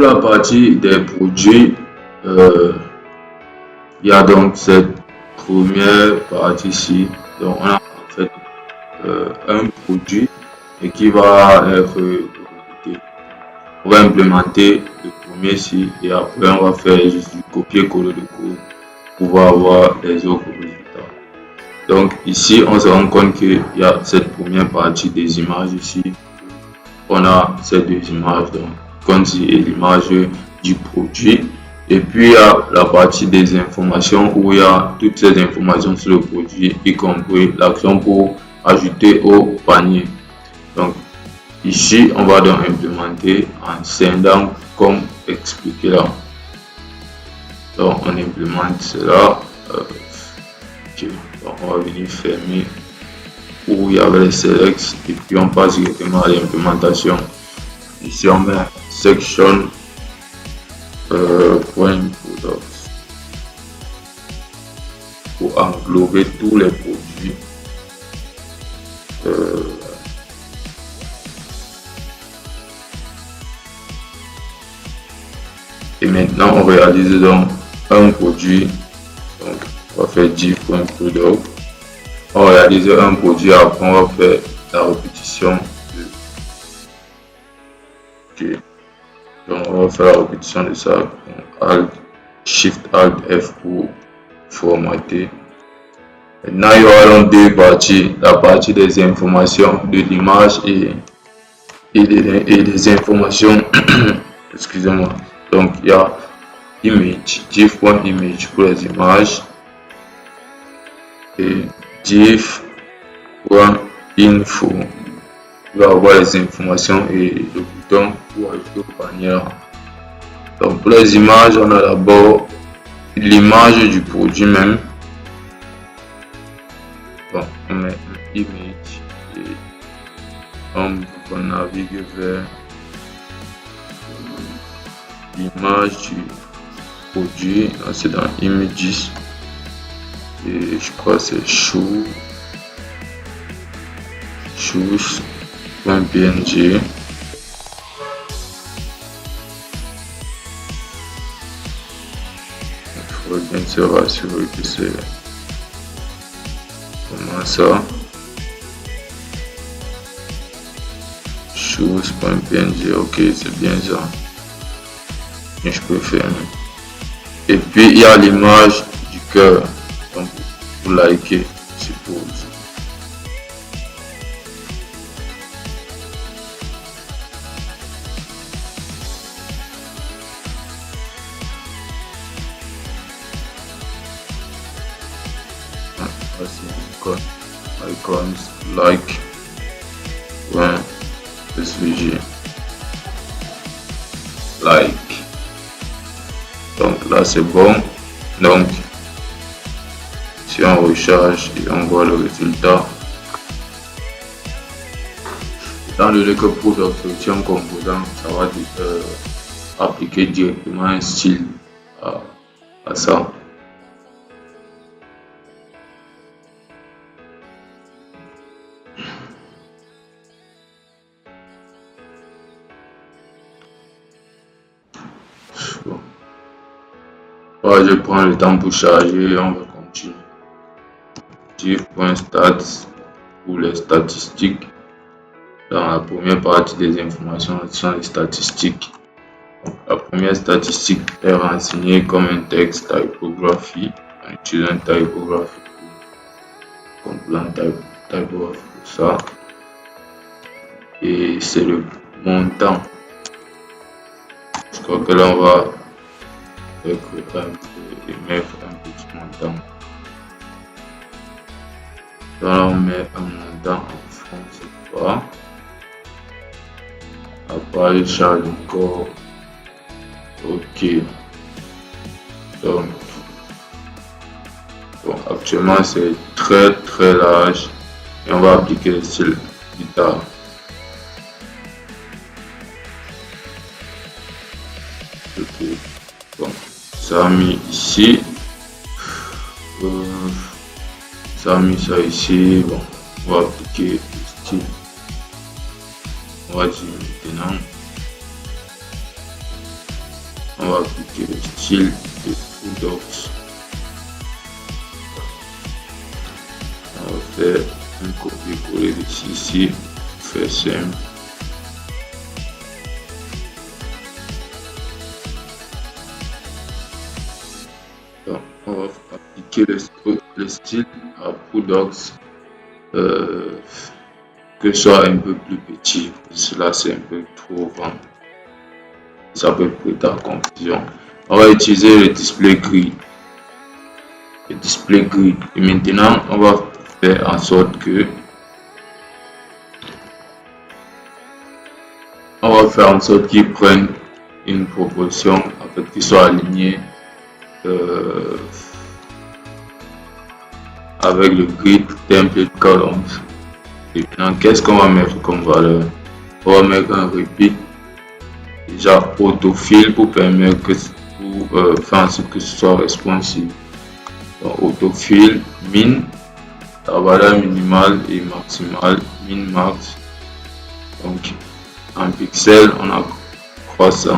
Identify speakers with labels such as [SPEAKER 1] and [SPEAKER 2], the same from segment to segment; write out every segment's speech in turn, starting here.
[SPEAKER 1] la partie des produits, il y a donc cette première partie-ci. Donc, on a en fait un produit et qui va être recruté. On va implémenter le premier ci et après on va faire juste du copier-coller de code pour pouvoir avoir les autres résultats. Donc ici on se rend compte qu'il y a cette première partie des images ici. On a ces deux images, donc comme si l'image du produit. Et puis il y a la partie des informations où il y a toutes ces informations sur le produit, y compris l'action pour ajouter au panier. Donc ici, on va donc implémenter en scindant comme expliqué là. Donc on implémente cela. Okay. Donc on va venir fermer où il y avait les selects et puis on passe directement à l'implémentation. Ici on met section point product pour englober tous les produits. Et maintenant on réalise donc un produit. Donc on va faire div.product. On réalise un produit, après on va faire la répétition de. Okay. Donc on va faire la répétition de ça. Alt, Shift Alt F pour formater. Maintenant il y aura donc deux parties, la partie des informations de l'image et des informations excusez-moi. Donc il y a image, div.image pour les images et div.info il va avoir les informations et le bouton pour ajouter au panier. Donc pour les images, on a d'abord l'image du produit même. Bon, on met image et on navigue vers l'image du produit. C'est dans images et je crois que c'est shoes.png. Il faut bien se rassurer que c'est comment ça. Shoes.png, ok, c'est bien ça. Et je peux fermer. Et puis il y a l'image du cœur. Donc pour liker, je suppose. Icons like svg like. Donc là c'est bon. Donc si on recharge et on voit le résultat, dans le lieu que pour solution composant, ça va appliquer directement un style à ça. Voilà, je prends le temps pour charger et on va continuer. Div.stats pour les statistiques. Dans la première partie des informations, ce sont les statistiques. Donc, la première statistique est renseignée comme un texte typographie. On utilise un typographie pour complément typographie pour ça. Et c'est le montant. Je crois que là on va mettre un petit montant. Là on met un montant en francs CFA. Après je charge encore. Ok. Donc bon, actuellement c'est très large et on va appliquer le style plus tard. Ok. Bon, ça a mis ici. Ça a mis ça ici. Bon, on va appliquer le style. On va dire maintenant. on va appliquer le style de Docs. On va faire un copier-coller de ici, faire simple. Donc, on va appliquer le style à Docs, que ce soit un peu plus petit. Cela c'est un peu trop grand. Ça peut prêter à confusion. On va utiliser le display gris. Le display gris. Et maintenant, on va faire en sorte que qu'ils prennent une proportion, en fait, qu'ils soient alignés avec le grid template columns. Et maintenant, qu'est-ce qu'on va mettre comme valeur? On va mettre un repeat déjà autofill pour permettre que faire en sorte que ce soit responsive. Donc, autofill min, la valeur minimale et maximale, min max. Donc en pixels on a 300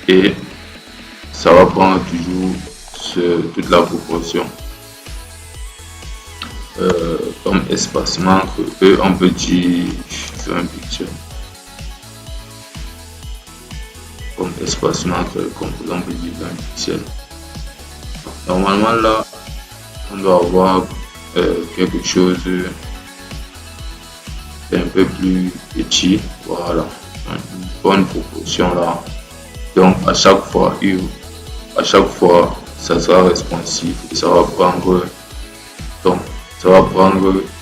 [SPEAKER 1] et ça va prendre toujours toute la proportion. Comme espacement entre eux, on peut dire 20 pixels. Comme espacement entre les composants, on peut dire 20 pixels. Normalement là, on doit avoir quelque chose un peu plus petit. Voilà, une bonne proportion là. Donc à chaque fois ça sera responsive et ça va prendre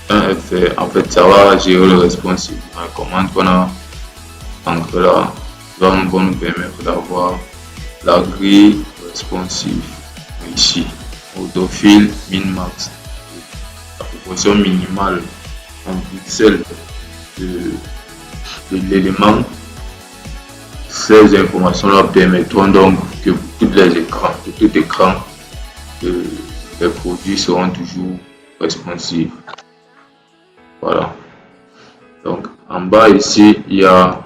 [SPEAKER 1] un effet. En fait, ça va gérer le responsive. La commande qu'on a entre là va nous permettre d'avoir la grille responsive ici. Autofill min max, la proportion minimale en pixels de l'élément. Ces informations là permettront donc que tout écran les produits seront toujours responsifs. Voilà. Donc en bas ici il y a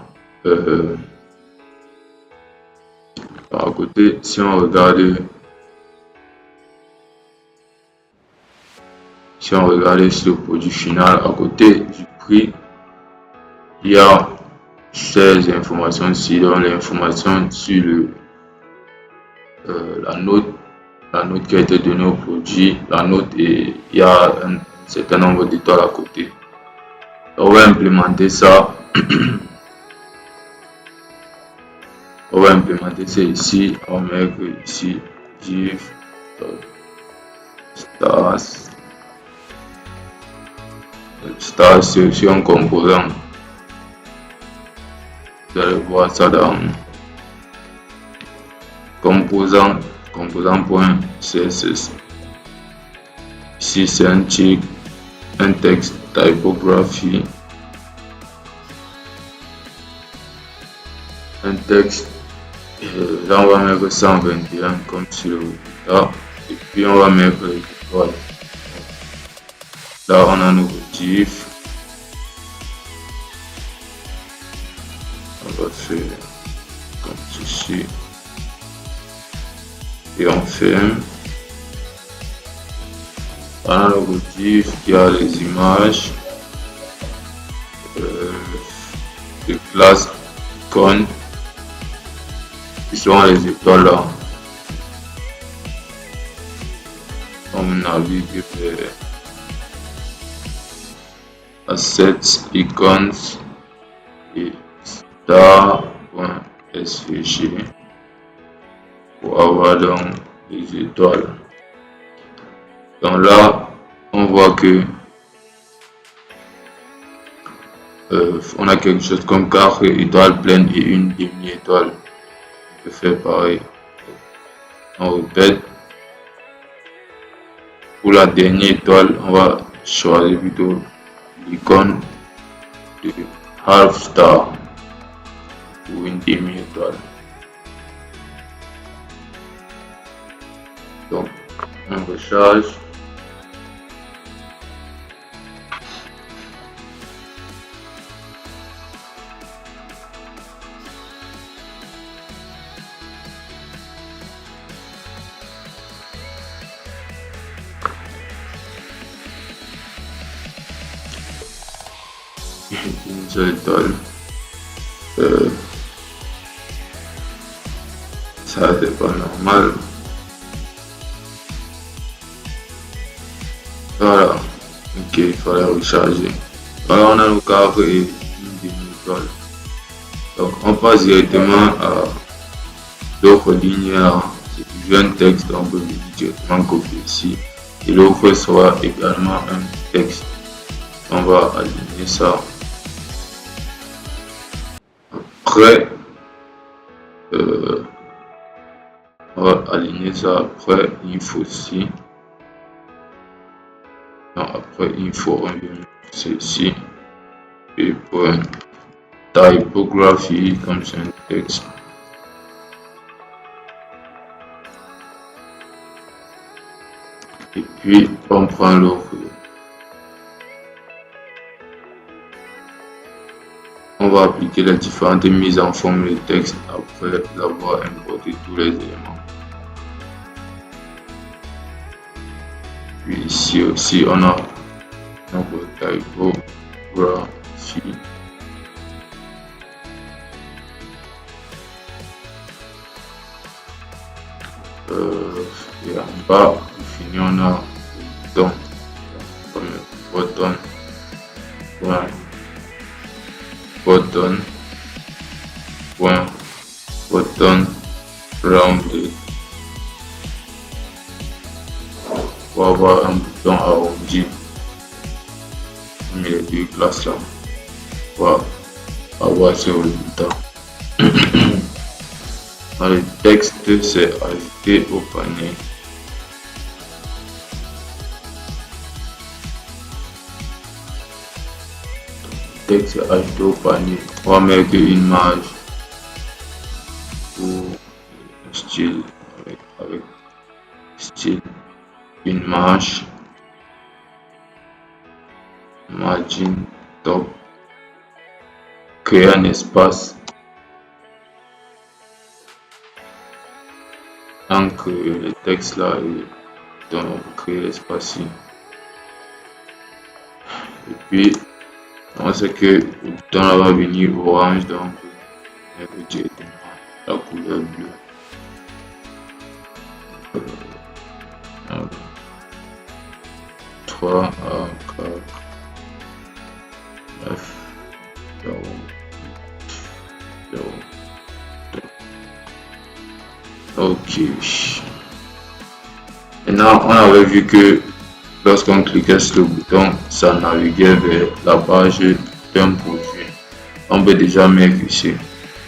[SPEAKER 1] à côté, si on regarde sur le produit final, à côté du prix, il y a ces informations ci, donc l'information sur la note qui a été donnée au produit, la note, et il y a un certain nombre d'étoiles à côté. On va implémenter ça. On va implémenter ça ici. On va mettre ici div stars sur un composant. Vous allez voir ça dans composant.css. Ici c'est un texte typographie, un texte. Là on va mettre 121 comme sur le résultat, et puis on va mettre les étoiles. Là on a nos motifs. On va faire comme ceci et on ferme. On a le motif qui a les images, les classes icônes qui sont les étoiles là. On navigue vers assets icons et star.svg pour avoir donc les étoiles. Donc là on voit que on a quelque chose comme 4 étoiles pleines et une demi-étoile. On peut faire pareil. On répète. Pour la dernière étoile, on va choisir plutôt l'icône de half star ou une demi-étoile. Donc on recharge. une seule étoile. Euh, Ça, c'est pas normal. Voilà. Ok, il fallait recharger. Voilà, on a le cadre et une demi-étoile. Donc, on passe directement à l'autre ligne là. C'est toujours un texte, on peut venir directement copier ici. Et l'autre sera également un texte. On va aligner ça. Après, on va aligner ça après info ici. Non, après info, on vient ceci. Et pour typographie, comme c'est un texte. Et puis, on prend l'autre. On va appliquer les différentes mises en forme du texte après avoir importé tous les éléments. Puis ici aussi, on a notre typographie. Et en bas, pour finir, on a le bouton. On va mettre button rounded. Pour avoir un bouton arrondi. On met les deux classes là. Pour avoir ce résultat. Dans le texte, c'est ajouté au panier. Texte ajouté au panier. On va mettre une image pour style avec style une marge margin top, créer un espace. Donc le texte là et donc créer l'espace ici. Et puis on sait que le bouton là va venir orange, donc on va directement la couleur bleue. 3 à 4 9 0 0 2. Ok. Maintenant, on avait vu que lorsqu'on cliquait sur le bouton, ça naviguait vers la page d'un projet. On peut déjà mettre ici,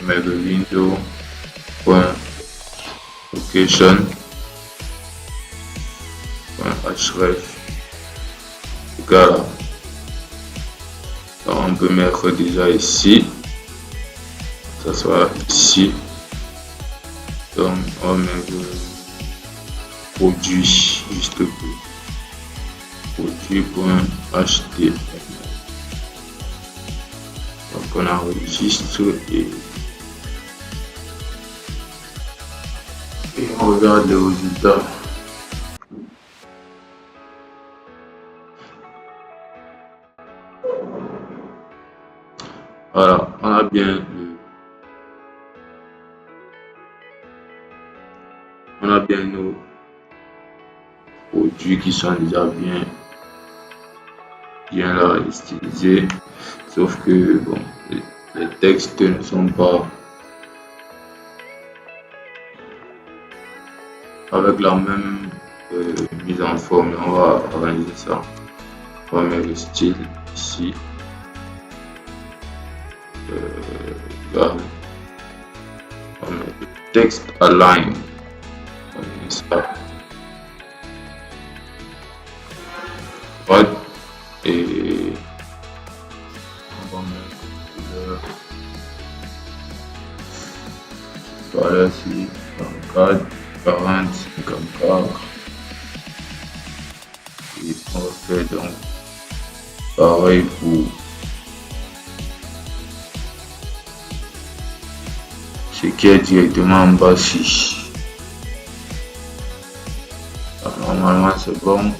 [SPEAKER 1] mettre window.location.href. Voilà. Donc, on peut mettre déjà ici. Ça sera ici. Donc, on met le produit juste pour produit.html. Donc, on enregistre et on regarde les résultats. Voilà, on a bien nos produits qui sont déjà bien là stylisés, sauf que bon, les textes ne sont pas avec la même mise en forme. On va organiser ça. On va mettre le style ici. Là, on va mettre le texte align. On met ça. Et on va mettre la couleur. Voilà, ici, 44, 40, 54. Et on va faire donc pareil pour ce qui est directement en bas ici. Normalement c'est bon.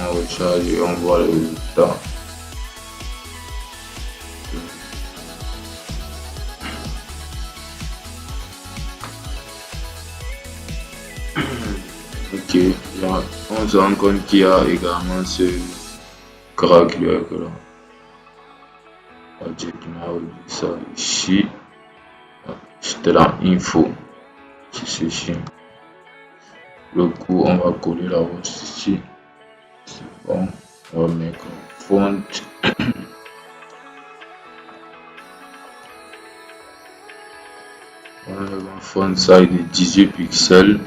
[SPEAKER 1] On recharge et on voit le résultat. Ok, là, on se rend compte qu'il y a également ce caractère là. On va directement ça ici. J'étais dans info. C'est ceci. Le coup, on va coller la hausse ici. C'est bon. On va mettre un font. On va un font size de 18 pixels.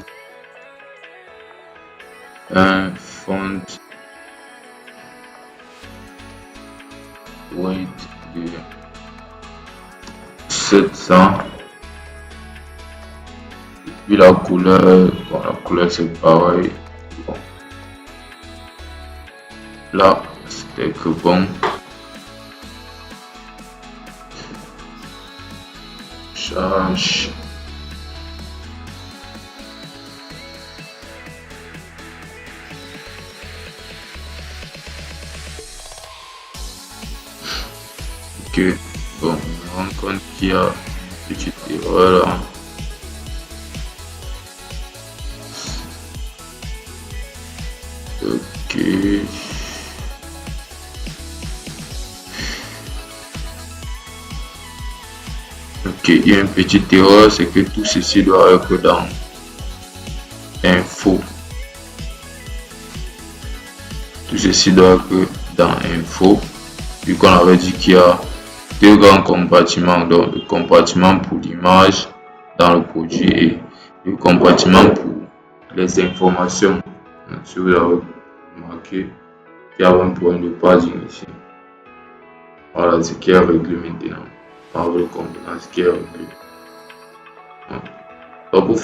[SPEAKER 1] Un font weight de 700. Puis la couleur, bon, la couleur c'est pareil. Bon. Là, c'était que bon. Charge. Ok, bon, on se rend compte qu'il y a une petite erreur là. Ok. Ok, il y a une petite erreur, c'est que tout ceci doit être dans info. Tout ceci doit être dans info. Vu qu'on avait dit qu'il y a deux grands compartiments, donc le compartiment pour l'image dans le produit et le compartiment pour les informations. Donc, si vous avez remarqué qu'il y a un point de paging ici. Voilà ce qui est réglé maintenant. On va le comprendre ce qui est réglé. Donc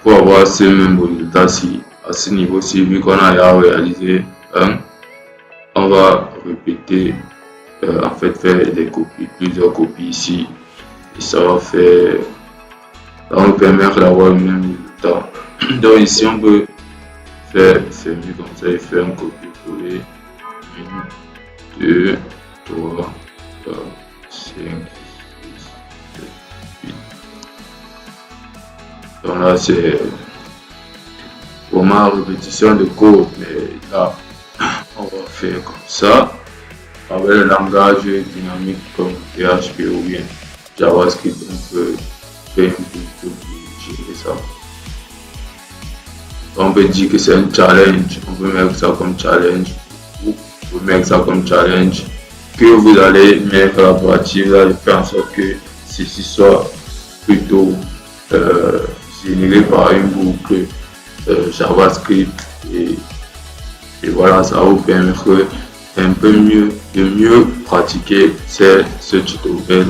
[SPEAKER 1] pour avoir ce même résultat-ci, à ce niveau-ci, vu qu'on a déjà réalisé un, on va répéter, en fait faire des copies, plusieurs copies ici. Et ça va nous permettre d'avoir le même résultat. Donc ici on peut faire fermer comme ça et faire un copier-coller. 1, 2, 3, 4, 5, 6, 7, 8. Donc là c'est vraiment répétition de code, mais là on va faire comme ça avec le langage dynamique comme PHP ou bien JavaScript. On peut faire un peu pour gérer ça. On peut dire que c'est un challenge, on peut mettre ça comme challenge, ou on peut mettre ça comme challenge que vous allez mettre à la partie, vous allez faire en sorte que ceci soit plutôt généré par une boucle JavaScript et voilà, ça vous permettre un peu mieux de mieux pratiquer ce tutoriel,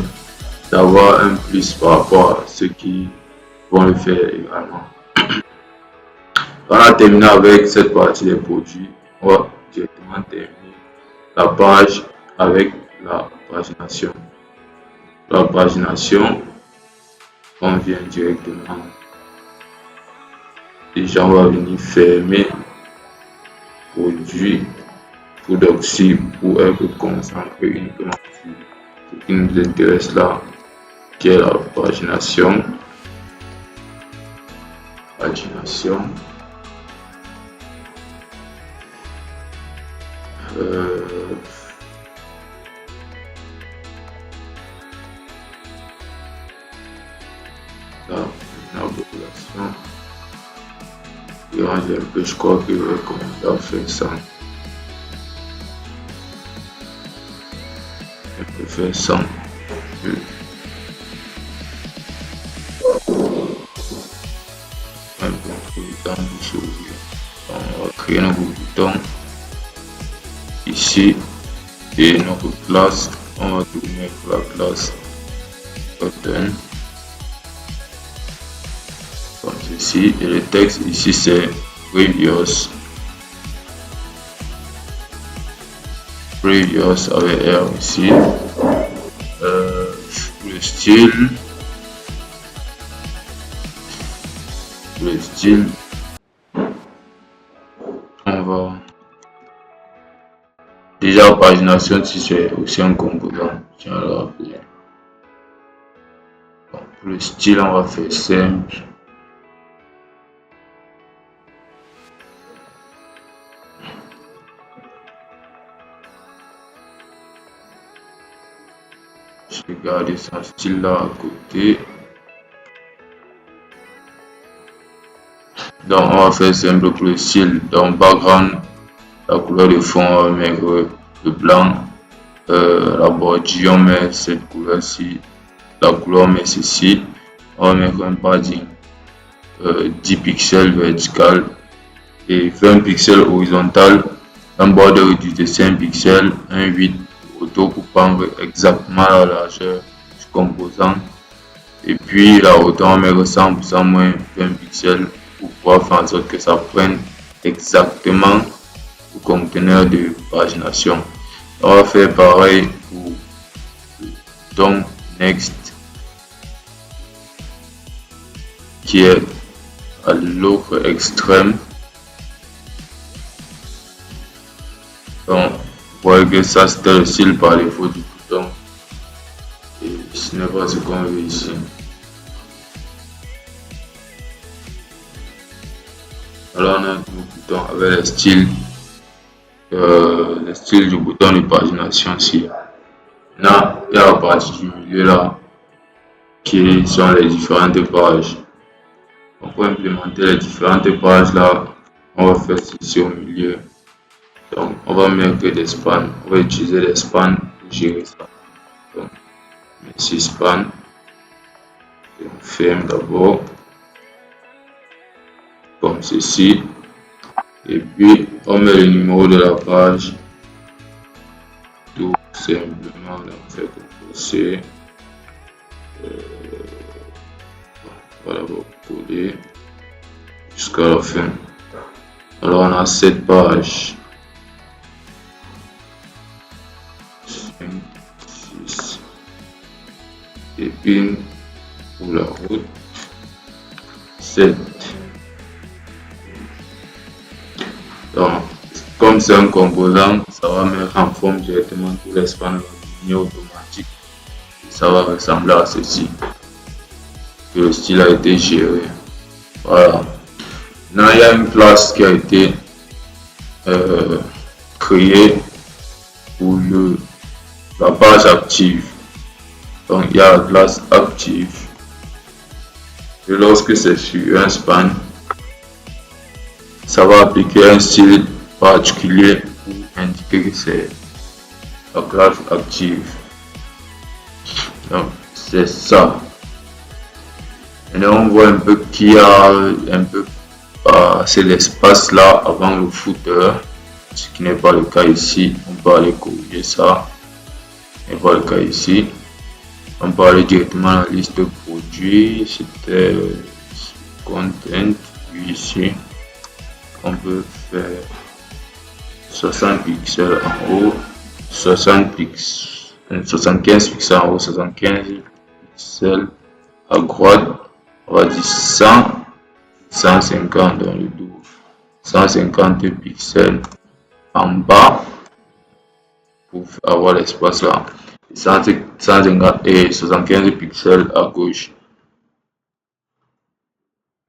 [SPEAKER 1] d'avoir un plus par rapport à ceux qui vont le faire également. On a terminé avec cette partie des produits. On va directement terminer la page avec la pagination. La pagination, on vient directement. Déjà, on va venir fermer produit production pour être concentré uniquement sur ce qui nous intéresse là, qui est la pagination. Pagination. La population. Je crois que je vais commencer à faire ça. Je peux faire ça. On va créer un nouveau bouton ici et notre classe, on va tourner pour la classe button comme ceci et le texte ici c'est previous avec R ici. Le style on va déjà pagination si c'est aussi un composant, tiens à le rappeler. Pour le style on va faire simple. Je vais garder son style là à côté. Donc on va faire simple pour le style. Donc background, la couleur de fond, on va mettre le blanc. La bordure, on met cette couleur-ci. La couleur, on met ceci. On va mettre un padding 10 pixels vertical et 20 pixels horizontal. Un border de 5 pixels, un 8 auto pour prendre exactement la largeur du composant. Et puis la hauteur, on met 100% moins 20 pixels pour pouvoir faire en sorte que ça prenne exactement le conteneur de pagination. On va faire pareil pour le bouton Next qui est à l'autre extrême. Donc, vous voyez que ça c'était le style par défaut du bouton et ce n'est pas ce qu'on veut ici. Alors on a un bouton avec le style du bouton de pagination ici. Là, il y a la partie du milieu là qui sont les différentes pages. Donc, pour implémenter les différentes pages là, on va faire ceci au milieu. Donc on va mettre des spans, on va utiliser les spans pour gérer ça. Donc ici span, et on ferme d'abord comme ceci, et puis on met le numéro de la page tout simplement. On fait CTRL-C, on va d'abord coller jusqu'à la fin. Alors on a cette page 5, 6 et une pour la route 7. Donc comme c'est un composant, ça va mettre en forme directement tout l'espace automatique. Ça va ressembler à ceci. Que le style a été géré. Voilà. Là, il y a une classe qui a été créée pour la page active. Donc, il y a la classe active. Et lorsque c'est sur un span, ça va appliquer un style particulier pour indiquer que c'est la classe active. Donc, c'est ça. Et là, on voit un peu qu'il y a un peu c'est l'espace là avant le footer, ce qui n'est pas le cas ici. On peut aller corriger ça. Ce n'est pas le cas ici. On peut aller directement à la liste produits. C'était content. Puis ici, on peut faire 60 pixels en haut, 75 pixels en haut, 75 pixels à droite. On va dire 100, 150 dans le dos, 150 pixels en bas pour avoir l'espace là, 150 et 75 pixels à gauche.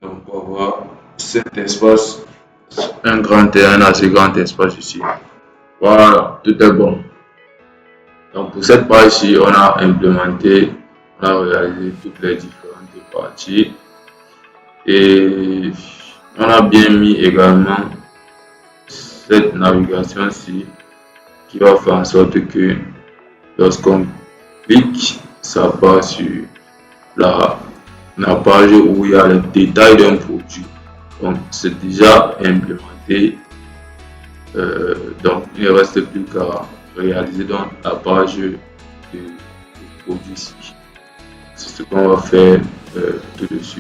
[SPEAKER 1] Donc on va avoir cet espace, un grand et un assez grand espace ici. Voilà, tout est bon. Donc pour cette page-ci, on a implémenté, on a réalisé toutes les différentes parties et on a bien mis également cette navigation-ci qui va faire en sorte que lorsqu'on clique, ça part sur la page où il y a les détails d'un produit. Donc c'est déjà implémenté. Donc il ne reste plus qu'à réaliser dans la page de produit. C'est ce qu'on va faire tout de suite.